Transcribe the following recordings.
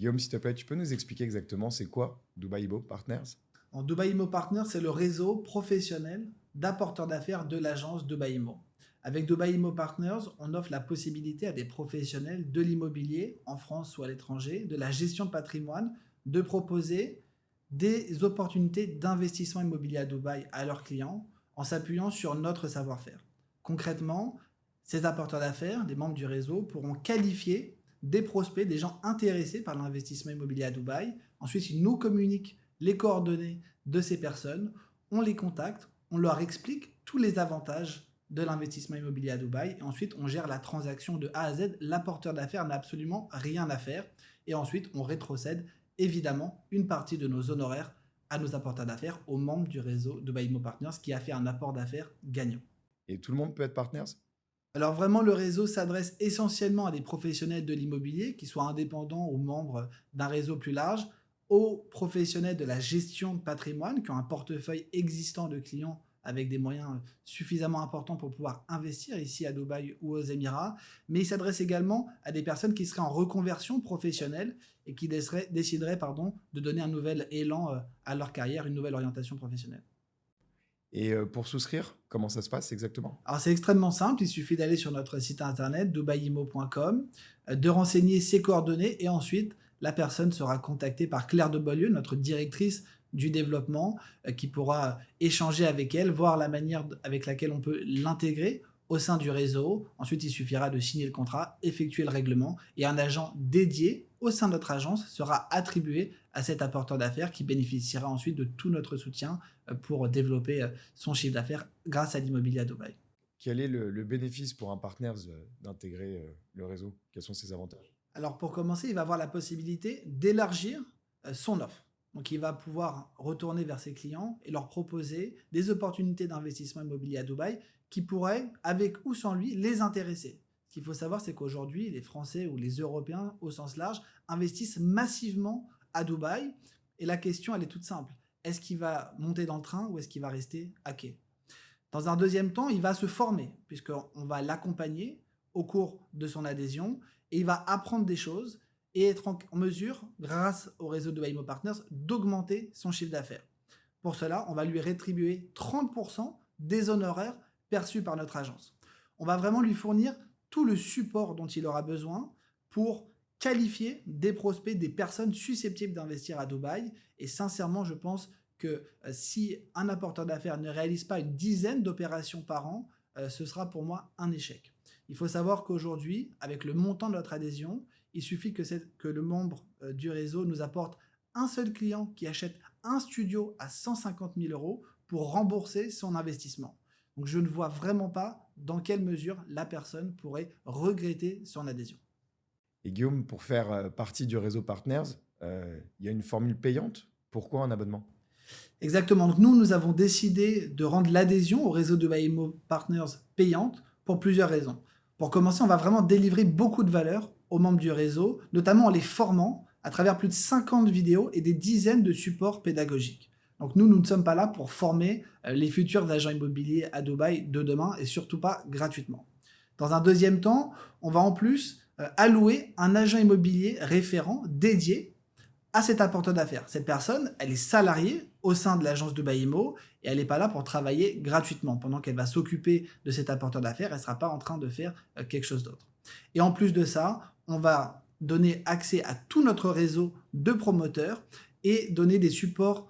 Guillaume, s'il te plaît, tu peux nous expliquer exactement c'est quoi Dubai Immo Partners? En Dubai Immo Partners, c'est le réseau professionnel d'apporteurs d'affaires de l'agence Dubai Immo. Avec Dubai Immo Partners, on offre la possibilité à des professionnels de l'immobilier, en France ou à l'étranger, de la gestion de patrimoine, de proposer des opportunités d'investissement immobilier à Dubaï à leurs clients en s'appuyant sur notre savoir-faire. Concrètement, ces apporteurs d'affaires, des membres du réseau, pourront qualifier des prospects, des gens intéressés par l'investissement immobilier à Dubaï. Ensuite, ils nous communiquent les coordonnées de ces personnes, on les contacte, on leur explique tous les avantages de l'investissement immobilier à Dubaï et ensuite on gère la transaction de A à Z. L'apporteur d'affaires n'a absolument rien à faire et ensuite on rétrocède évidemment une partie de nos honoraires à nos apporteurs d'affaires, aux membres du réseau Dubai Immo Partners qui a fait un apport d'affaires gagnant. Et tout le monde peut être partners? Alors vraiment, le réseau s'adresse essentiellement à des professionnels de l'immobilier, qui soient indépendants ou membres d'un réseau plus large, aux professionnels de la gestion de patrimoine, qui ont un portefeuille existant de clients avec des moyens suffisamment importants pour pouvoir investir ici à Dubaï ou aux Émirats, mais il s'adresse également à des personnes qui seraient en reconversion professionnelle et qui décideraient de donner un nouvel élan à leur carrière, une nouvelle orientation professionnelle. Et pour souscrire, comment ça se passe exactement? Alors c'est extrêmement simple, il suffit d'aller sur notre site internet dubaiimo.com, de renseigner ses coordonnées et ensuite la personne sera contactée par Claire de Beaulieu, notre directrice du développement, qui pourra échanger avec elle, voir la manière avec laquelle on peut l'intégrer au sein du réseau. Ensuite, il suffira de signer le contrat, effectuer le règlement et un agent dédié au sein de notre agence sera attribué à cet apporteur d'affaires qui bénéficiera ensuite de tout notre soutien pour développer son chiffre d'affaires grâce à l'immobilier à Dubaï. Quel est le bénéfice pour un partners d'intégrer le réseau? Quels sont ses avantages? Alors pour commencer, il va avoir la possibilité d'élargir son offre. Donc il va pouvoir retourner vers ses clients et leur proposer des opportunités d'investissement immobilier à Dubaï qui pourraient, avec ou sans lui, les intéresser. Ce qu'il faut savoir, c'est qu'aujourd'hui, les Français ou les Européens, au sens large, investissent massivement à Dubaï. Et la question, elle est toute simple. Est-ce qu'il va monter dans le train ou est-ce qu'il va rester à quai? Dans un deuxième temps, il va se former, puisqu'on va l'accompagner au cours de son adhésion et il va apprendre des choses et être en mesure, grâce au réseau de Dubai Immo Partners, d'augmenter son chiffre d'affaires. Pour cela, on va lui rétribuer 30% des honoraires perçus par notre agence. On va vraiment lui fournir tout le support dont il aura besoin pour qualifier des prospects, des personnes susceptibles d'investir à Dubaï. Et sincèrement, je pense que si un apporteur d'affaires ne réalise pas une dizaine d'opérations par an, ce sera pour moi un échec. Il faut savoir qu'aujourd'hui, avec le montant de notre adhésion, il suffit que le membre du réseau nous apporte un seul client qui achète un studio à 150 000 € pour rembourser son investissement. Donc je ne vois vraiment pas dans quelle mesure la personne pourrait regretter son adhésion. Et Guillaume, pour faire partie du réseau partners, il y a une formule payante. Pourquoi un abonnement? Exactement. Donc nous avons décidé de rendre l'adhésion au réseau de Dubai Immo Partners payante pour plusieurs raisons. Pour commencer, on va vraiment délivrer beaucoup de valeur aux membres du réseau, notamment en les formant à travers plus de 50 vidéos et des dizaines de supports pédagogiques. Donc nous ne sommes pas là pour former les futurs agents immobiliers à Dubaï de demain et surtout pas gratuitement. Dans un deuxième temps, on va en plus allouer un agent immobilier référent dédié à cet apporteur d'affaires. Cette personne, elle est salariée au sein de l'agence Dubai Immo et elle n'est pas là pour travailler gratuitement. Pendant qu'elle va s'occuper de cet apporteur d'affaires, elle ne sera pas en train de faire quelque chose d'autre. Et en plus de ça, on va donner accès à tout notre réseau de promoteurs et donner des supports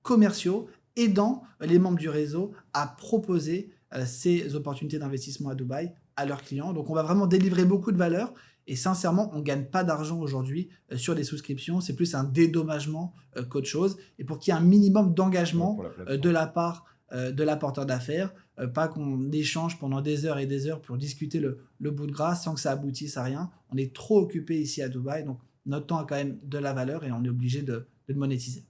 commerciaux aidant les membres du réseau à proposer ces opportunités d'investissement à Dubaï à leurs clients. Donc on va vraiment délivrer beaucoup de valeur. Et sincèrement, on ne gagne pas d'argent aujourd'hui sur les souscriptions. C'est plus un dédommagement qu'autre chose. Et pour qu'il y ait un minimum d'engagement de la part de l'apporteur d'affaires, pas qu'on échange pendant des heures et des heures pour discuter le bout de gras sans que ça aboutisse à rien. On est trop occupé ici à Dubaï, donc notre temps a quand même de la valeur et on est obligé de le monétiser.